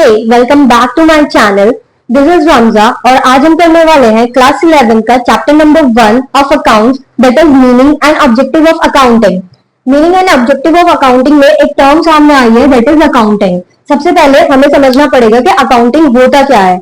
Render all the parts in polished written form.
Welcome back to my channel. This is Ramza और आज हम करने वाले हैं क्लास 11 का chapter number 1 of accounts, that is meaning and objective of accounting. Meaning and objective of accounting में एक टर्म सामने आई है, दैट इज अकाउंटिंग। सबसे पहले हमें समझना पड़ेगा कि अकाउंटिंग होता क्या है।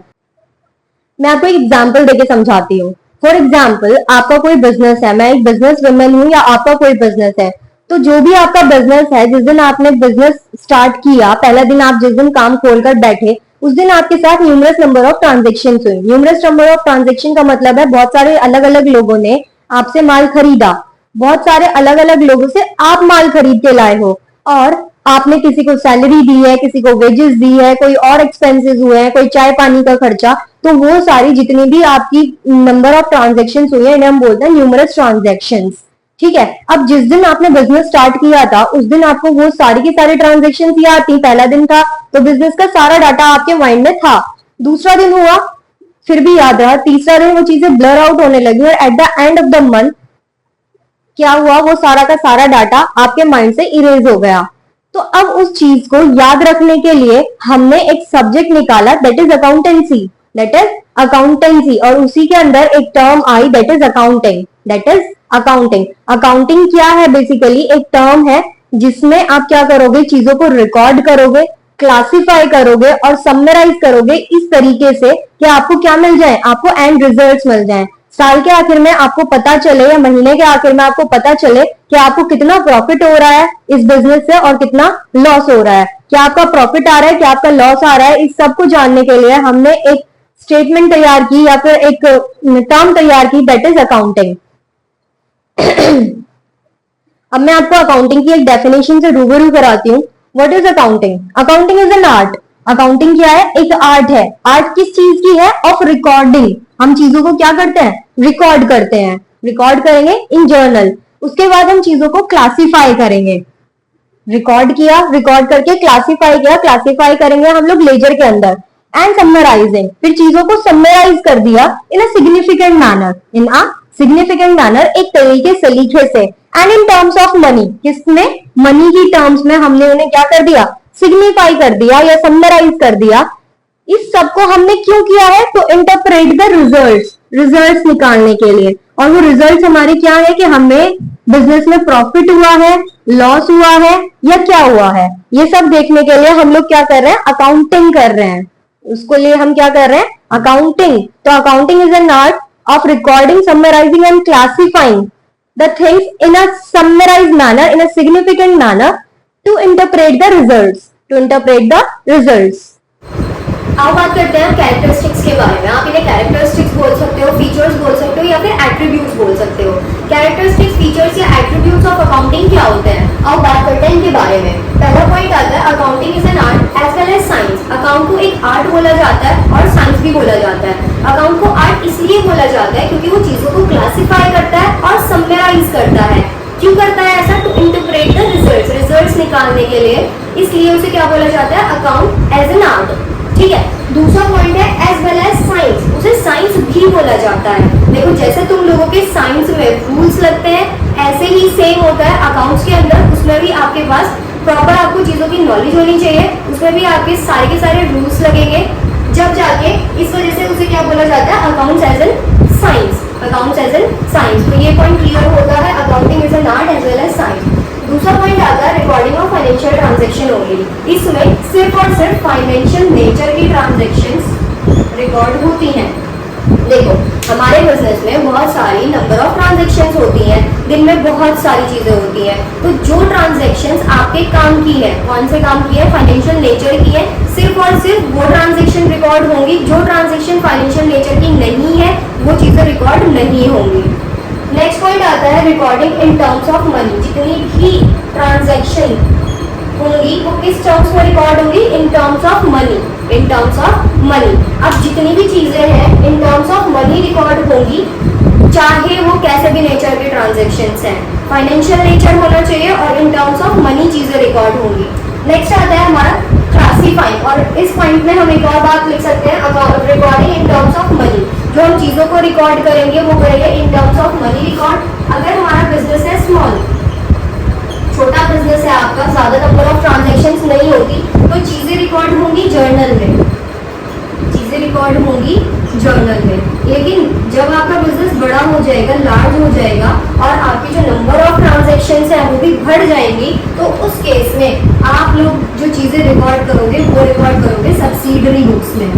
मैं आपको एक एग्जाम्पल देके समझाती हूँ। फॉर एग्जाम्पल, आपका कोई बिजनेस है, मैं एक बिजनेस वुमेन हूँ या आपका कोई बिजनेस है, तो जो भी आपका बिजनेस है, जिस दिन आपने बिजनेस स्टार्ट किया, पहला दिन आप जिस दिन काम खोलकर बैठे, उस दिन आपके साथ न्यूमरस नंबर ऑफ ट्रांजेक्शन हुई। न्यूमरस नंबर ऑफ ट्रांजेक्शन का मतलब है बहुत सारे अलग अलग लोगों ने आपसे माल खरीदा, बहुत सारे अलग अलग लोगों से आप माल खरीद के लाए हो, और आपने किसी को सैलरी दी है, किसी को वेजेस दी है, कोई और एक्सपेंसेस हुए हैं, कोई चाय पानी का खर्चा, तो वो सारी जितनी भी आपकी नंबर ऑफ ट्रांजेक्शन हुई है, इन्हें हम बोलते हैं न्यूमरस ट्रांजेक्शन। ठीक है। अब जिस दिन आपने बिजनेस स्टार्ट किया था, उस दिन आपको वो सारी की सारी ट्रांजेक्शन याद थी, पहला दिन था तो बिजनेस का सारा डाटा आपके माइंड में था। दूसरा दिन हुआ, फिर भी याद रहा। तीसरा दिन वो चीजें ब्लर आउट होने लगी और at the end of the month क्या हुआ, वो सारा का सारा डाटा आपके माइंड से इरेज हो गया। तो अब उस चीज को याद रखने के लिए हमने एक सब्जेक्ट निकाला, that is accountancy. That is accountancy, और उसी के अंदर एक term I, that is accounting. That is accounting. Accounting क्या है? बेसिकली एक टर्म है जिसमें आप क्या करोगे, चीजों को रिकॉर्ड करोगे, क्लासिफाई करोगे और समराइज करोगे इस तरीके से कि आपको क्या मिल जाए, आपको एंड रिजल्ट्स मिल जाए। साल के आखिर में आपको पता चले या महीने के आखिर में आपको पता चले कि आपको कितना प्रॉफिट हो रहा है इस बिजनेस से और कितना लॉस हो रहा है। क्या आपका प्रॉफिट आ रहा है, क्या आपका लॉस आ रहा है, इस सब को जानने के लिए हमने एक स्टेटमेंट तैयार की या फिर एक टर्म तैयार की, दैट इज अकाउंटिंग। अब मैं आपको अकाउंटिंग की एक डेफिनेशन से रूबरू कराती हूँ। What is accounting? Accounting is an art. Accounting क्या है? एक आर्ट है। आर्ट किस चीज की है? Of recording. हम चीजों को क्या करते हैं? रिकॉर्ड करते हैं। रिकॉर्ड करेंगे इन जर्नल, उसके बाद हम चीजों को क्लासिफाई करेंगे। रिकॉर्ड किया, रिकॉर्ड करके क्लासिफाई किया, क्लासिफाई करेंगे हम लोग लेजर के अंदर। एंड समराइजिंग, फिर चीजों को समराइज कर दिया in a significant manner. In a significant manner, एक तरीके सलीके से। And in terms of money, किसमें? मनी की टर्म्स में हमने उन्हें क्या कर दिया? सिग्निफाई कर दिया या समराइज कर दिया। इस सब को हमने क्यों किया है? तो इंटरप्रेट द रिजल्ट्स, रिजल्ट्स निकालने के लिए। और वो रिजल्ट्स हमारे क्या है कि हमें बिजनेस में प्रॉफिट हुआ है, लॉस हुआ है या क्या हुआ है, ये सब देखने के लिए हम लोग क्या कर रहे हैं? अकाउंटिंग कर रहे हैं। उसको लिए हम क्या कर रहे हैं? अकाउंटिंग। तो accounting is an art of recording, summarising and classifying the things in a summarized manner, in a significant manner, to interpret the results, to interpret the results. अब बात करते हैं कैरेक्टरिस्टिक्स के बारे में। आप इन्हें कैरेक्टरिस्टिक्स बोल सकते हो, फीचर्स बोल सकते हो या फिर एट्रीब्यूट्स बोल सकते हो। कैरेक्टरिस्टिक्स, फीचर्स या एट्रीब्यूट्स ऑफ अकाउंटिंग क्या होते हैं? अब बात करते हैं इनके बारे में। पहला पॉइंट आता है accounting is an art as well as science. Account को एक आर्ट बोला जाता है और साइंस भी बोला जाता है। अकाउंट को आर्ट इसलिए बोला जाता है क्योंकि वो चीजों को क्लासिफाई करता है और समराइज करता है। क्यों करता है ऐसा? To interpret the results, results निकालने के लिए, इसलिए उसे क्या बोला जाता है? Account as an art. ठीक है। दूसरा पॉइंट है एज वेल एज साइंस। उसे साइंस भी बोला जाता है। देखो, जैसे तुम लोगों के साइंस में रूल्स लगते हैं, ऐसे ही सेम होता है अकाउंट्स के अंदर। उसमें भी आपके पास प्रॉपर आपको चीजों की नॉलेज होनी चाहिए, उसमें भी आपके सारे के सारे रूल्स लगेंगे, जब जाके इस वजह से उसे क्या बोला जाता है? Accounts as an science. Accounts as an science. तो ये पॉइंट क्लियर होता है, accounting is an art as well as science. दूसरा पॉइंट आता है recording of financial transaction only. इसमें सिर्फ और सिर्फ फाइनेंशियल नेचर की ट्रांजैक्शंस रिकॉर्ड होती हैं। देखो, हमारे बिजनेस में बहुत सारी नंबर ऑफ ट्रांजैक्शंस होती हैं, दिन में बहुत सारी चीजें होती हैं। तो जो ट्रांजैक्शंस आपके काम की है, कौन से काम की है? फाइनेंशियल नेचर की है, सिर्फ और सिर्फ वो ट्रांजैक्शन रिकॉर्ड होंगी। जो ट्रांजैक्शन फाइनेंशियल नेचर की नहीं है, वो चीजें रिकॉर्ड नहीं होंगी। नेक्स्ट पॉइंट आता है recording in terms of money. जितनी भी ट्रांजैक्शन होंगी वो किस टर्म्स में रिकॉर्ड होंगी? इन terms of money. In terms of money. अब जितनी भी चीजें हैं इन टर्म्स ऑफ मनी रिकॉर्ड होंगी, चाहे वो कैसे भी नेचर के ट्रांजैक्शंस हैं। फाइनेंशियल नेचर होना चाहिए और इन टर्म्स ऑफ मनी चीजें रिकॉर्ड होंगी। नेक्स्ट आता है हमारा क्लासिफाइंग, और इस पॉइंट में हम एक और बात लिख सकते हैं, recording in terms of money. जो हम चीजों को रिकॉर्ड करेंगे वो करेंगे इन टर्म्स ऑफ मनी रिकॉर्ड। अगर हमारा बिजनेस है स्मॉल, छोटा बिजनेस है आपका, ज्यादा नंबर ऑफ ट्रांजैक्शंस नहीं होगी, तो चीजें रिकॉर्ड होंगी जर्नल में, चीजें रिकॉर्ड होंगी जर्नल में। लेकिन जब आपका बिजनेस बड़ा हो जाएगा, लार्ज हो जाएगा और आपके जो नंबर ऑफ ट्रांजैक्शंस है वो भी बढ़ जाएंगी, तो उस केस में आप लोग जो चीजें रिकॉर्ड करोगे वो रिकॉर्ड करोगे सब्सिडरी बुक्स में।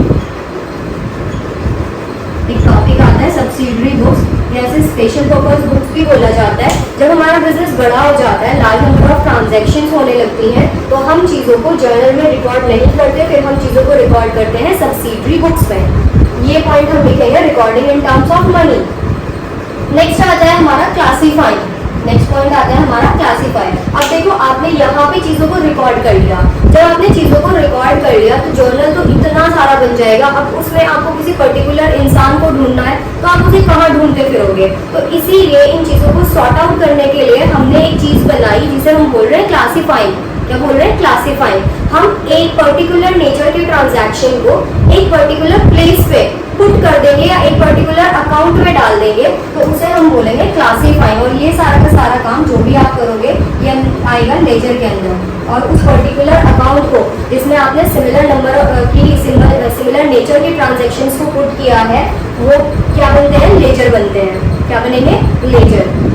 एक टॉपिक आता है सब्सिडरी बुक्स, जैसे स्पेशल पर्पस बुक्स भी बोला जाता है। जब हमारा बिजनेस बड़ा हो जाता है, लार्ज नंबर ऑफ ट्रांजैक्शंस होने लगती हैं, तो हम चीज़ों को जर्नल में रिकॉर्ड नहीं करते, फिर हम चीज़ों को रिकॉर्ड करते हैं सब्सिडरी बुक्स में। ये पॉइंट हम लिखेंगे recording in terms of money. Next आता है हमारा क्लासीफाइंग। नेक्स्ट पॉइंट आता है हमारा क्लासीफाई। अब देखो, आपने यहाँ पे चीजों को रिकॉर्ड कर लिया। जब आपने चीजों को रिकॉर्ड कर लिया तो जर्नल तो इतना सारा बन जाएगा। अब उसमें आपको किसी पर्टिकुलर इंसान को ढूंढना है, तो आप उसे कहाँ ढूंढते फिरोगे? तो इसीलिए इन चीजों को सॉर्ट आउट करने के लिए हमने एक चीज बनाई जिसे हम बोल रहे हैं क्लासीफाइंग। क्या बोल रहे हैं? क्लासीफाइंग। हम एक पर्टिकुलर नेचर के ट्रांजैक्शन को एक पर्टिकुलर प्लेस पे पुट कर देंगे या एक पर्टिकुलर अकाउंट में डाल देंगे, तो उसे हम बोलेंगे क्लासीफाइंग। और ये सारा का सारा काम जो भी आप करोगे ये आएगा लेजर के अंदर। और उस पर्टिकुलर अकाउंट को जिसमें आपने सिमिलर नंबर की सिमिलर नेचर के ट्रांजैक्शंस को पुट किया है, वो क्या बनते हैं? लेजर बनते हैं। क्या बनेंगे? लेजर।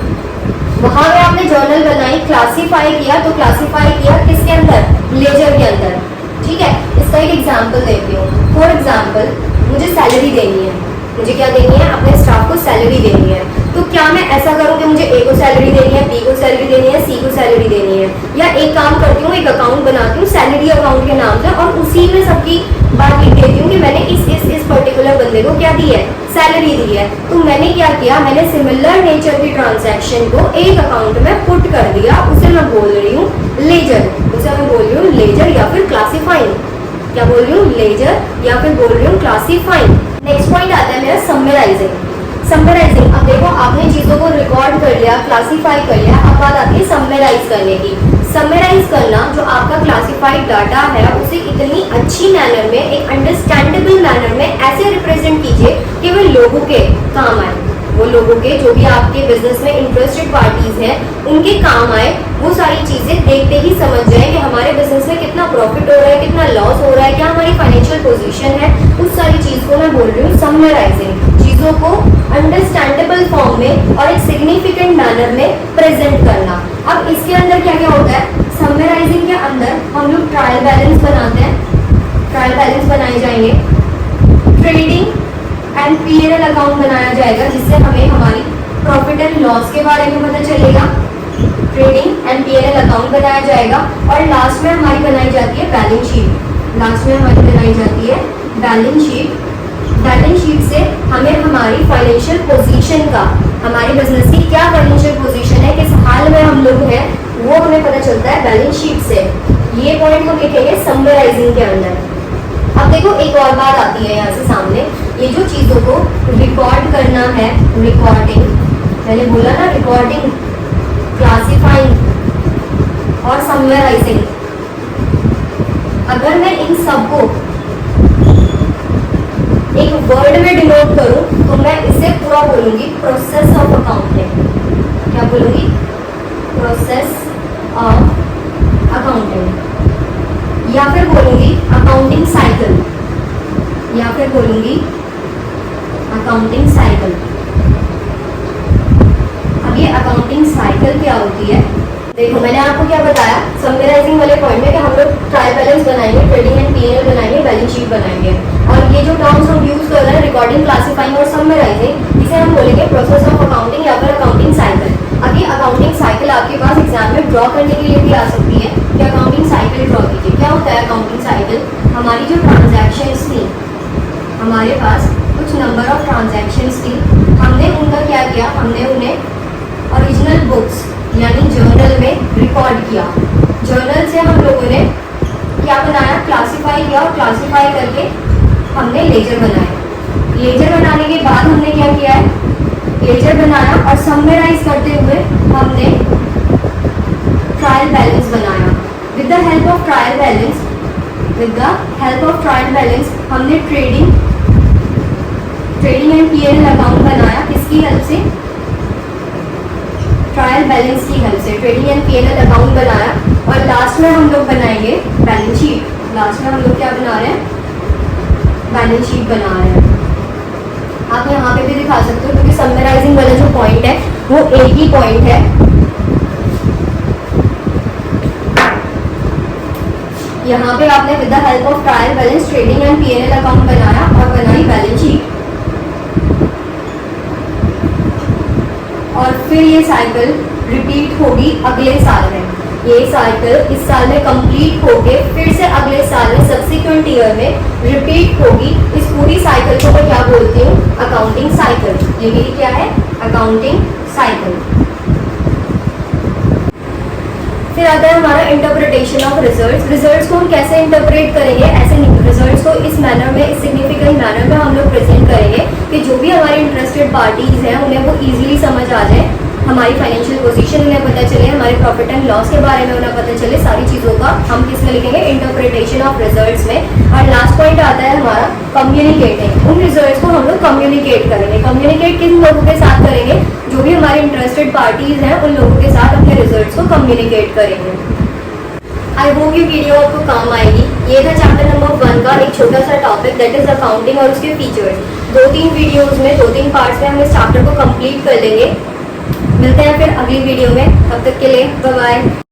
वहां में आपने जर्नल बनाई, क्लासीफाई किया, तो क्लासीफाई किया किसके अंदर? लेजर के अंदर। ठीक है, इसका एक एग्जांपल देती हूँ। फॉर एग्जांपल, मुझे सैलरी देनी है। मुझे क्या देनी है? अपने स्टाफ को सैलरी देनी है। तो क्या मैं ऐसा करूँ कि मुझे ए को सैलरी देनी है, बी को सैलरी देनी है, सी को सैलरी देनी है, या एक काम करती हूँ, एक अकाउंट बनाती हूँ सैलरी अकाउंट के नाम से और उसी में सबकी बात लिख देती हूँ कि मैंने इस पर्टिकुलर बंदे को क्या दी है? सैलरी दी है। तो मैंने क्या किया? मैंने सिमिलर नेचर की ट्रांजैक्शन को एक अकाउंट में पुट कर दिया। उसे मैं बोल रही हूँ लेजर। उसे मैं बोल रही हूँ लेजर या फिर क्लासीफाइंग। क्या बोल रही हूँ? लेजर या फिर बोल रही हूँ क्लासीफाइंग। नेक्स्ट पॉइंट आता है मेरा समराइजिंग। समराइजिंग। अब देखो, आपने चीजों को रिकॉर्ड कर लिया, क्लासीफाई कर लिया, अब बात आती है समराइज करने की। समराइज करना, जो आपका क्लासिफाइड डाटा है उसे इतनी अच्छी मैनर में, एक अंडरस्टैंडेबल मैनर में ऐसे रिप्रेजेंट कीजिए कि वो लोगों के काम आए। वो लोगों के जो भी आपके बिजनेस में इंटरेस्टेड पार्टीज हैं उनके काम आए। वो सारी चीजें देखते ही समझ जाए कि हमारे बिजनेस में कितना प्रॉफिट हो रहा है, कितना लॉस हो रहा है, क्या हमारी फाइनेंशियल पोजीशन है। उस सारी चीज को मैं बोल रही हूँ समराइजिंग। चीजों को अंडरस्टैंडेबल फॉर्म में और एक सिग्निफिकेंट मैनर में प्रेजेंट करना। अब इसके अंदर क्या क्या होता है? समराइजिंग के अंदर हम लोग ट्रायल बैलेंस बनाते हैं। ट्रायल बैलेंस बनाए जाएंगे। ट्रेडिंग एंड P&L अकाउंट बनाया जाएगा, जिससे हमें हमारी प्रॉफिट एंड लॉस के बारे में पता चलेगा। ट्रेडिंग एंड P&L अकाउंट बनाया जाएगा और लास्ट में हमारी बनाई जाती है बैलेंस शीट। लास्ट में हमारी बनाई जाती है बैलेंस शीट। बैलेंस शीट से हमें हमारी फाइनेंशियल पोजीशन का, हमारे बिजनेस की क्या फाइनेंशियल पोजीशन है, किस हाल में हम लोग हैं, वो हमें पता चलता है बैलेंस शीट से। ये पॉइंट हम लिखेंगे समराइजिंग के अंदर। अब देखो, एक और बात आती है यहाँ से सामने। ये जो चीजों को रिकॉर्ड करना है, रिकॉर्डिंग, मैंने बोला ना रिकॉर्डिंग, क्लासीफाइंग और समराइजिंग। अगर मैं इन सबको एक वर्ड में डिनोट करूं तो मैं इसे पूरा बोलूंगी प्रोसेस ऑफ अकाउंटिंग। क्या बोलूंगी? प्रोसेस ऑफ अकाउंटिंग, या फिर बोलूंगी अकाउंटिंग साइकिल, या फिर बोलूंगी अकाउंटिंग साइकिल। अब ये अकाउंटिंग साइकिल क्या होती है? देखो, मैंने आपको क्या बताया समराइजिंग वाले पॉइंट में कि हम लोग ट्रायल बैलेंस बनाएंगे, ट्रेडिंग एंड P&L बनाएंगे, बैलेंस शीट बनाएंगे। और ये जो टर्म्स हम यूज कर रहे हैं, रिकॉर्डिंग, क्लासीफाइंग और समराइजिंग, इसे हम बोलेंगे प्रोसेस ऑफ अकाउंटिंग या फिर अकाउंटिंग साइकिल। अब ये अकाउंटिंग साइकिल आपके पास एग्जाम में ड्रॉ करने के लिए भी आ सकती है कि अकाउंटिंग साइकिल ड्रॉ कीजिए। क्या होता है अकाउंटिंग साइकिल? हमारी जो ट्रांजैक्शंस थी, हमारे पास कुछ नंबर ऑफ ट्रांजैक्शंस थी, हमने उनका क्या किया? हमने उन्हें ओरिजिनल बुक्स यानी जर्नल में रिकॉर्ड किया। जर्नल से हम लोगों ने क्या बनाया? क्लासीफाई किया और क्लासीफाई करके हमने लेजर बनाया। लेजर बनाने के बाद हमने क्या किया है? लेजर बनाया और समराइज करते हुए हमने ट्रायल बैलेंस बनाया। With the help of trial balance, with the help of trial balance हमने ट्रेडिंग एंड P&L अकाउंट बनाया। किसकी हेल्प से? ट्रायल बैलेंस की हेल्प से ट्रेडिंग एंड P&L अकाउंट बनाया और लास्ट में हम लोग बनाएंगे बैलेंस शीट। लास्ट में हम लोग क्या बना रहे हैं, बैलेंस शीट बना रहे हैं। आप यहाँ पे भी दिखा सकते हो क्योंकि समराइजिंग वाला जो पॉइंट है वो एक ही पॉइंट है। यहाँ पे आपने with the help of trial balance trading and P&L account बनाया और बनाई बैलेंस शीट। और फिर ये साइकिल रिपीट होगी अगले साल में। ये साइकिल इस साल में कंप्लीट होके फिर से अगले साल में सब्सिक्वेंट ईयर में रिपीट होगी। इस पूरी साइकिल को मैं क्या बोलती हूँ, अकाउंटिंग साइकिल। ये मेरी क्या है, अकाउंटिंग साइकिल। फिर आता है हमारा इंटरप्रिटेशन ऑफ रिजल्ट्स। रिजल्ट्स को हम कैसे इंटरप्रेट करेंगे, ऐसे रिजल्ट्स को इस मैनर में, इस सिग्निफिकेंट मैनर में हम लोग प्रेजेंट करेंगे कि जो भी हमारे इंटरेस्टेड पार्टीज हैं उन्हें वो इजीली समझ आ जाए, हमारी फाइनेंशियल पोजीशन उन्हें पता चले, हमारे प्रॉफिट एंड लॉस के बारे में उन्हें पता चले। सारी चीज़ों का हम किसमें लिखेंगे, इंटरप्रिटेशन ऑफ रिजल्ट्स में। और लास्ट पॉइंट आता है हमारा कम्युनिकेटिंग। उन रिजल्ट्स को हम लोग कम्युनिकेट करेंगे। कम्युनिकेट किन लोगों के साथ करेंगे, जो भी हमारे इंटरेस्टेड पार्टीज हैं उन लोगों के साथ अपने रिजल्ट्स को कम्युनिकेट करेंगे। आई होप ये वीडियो आपको काम आएगी। ये था चैप्टर नंबर 1 का एक छोटा सा टॉपिक, दैट इज अकाउंटिंग और उसके फीचर्स। 2-3 वीडियोस में, 2-3 पार्ट्स में हम इस चैप्टर को कंप्लीट कर लेंगे। मिलते हैं फिर अगली वीडियो में, तब तक के लिए बाय बाय।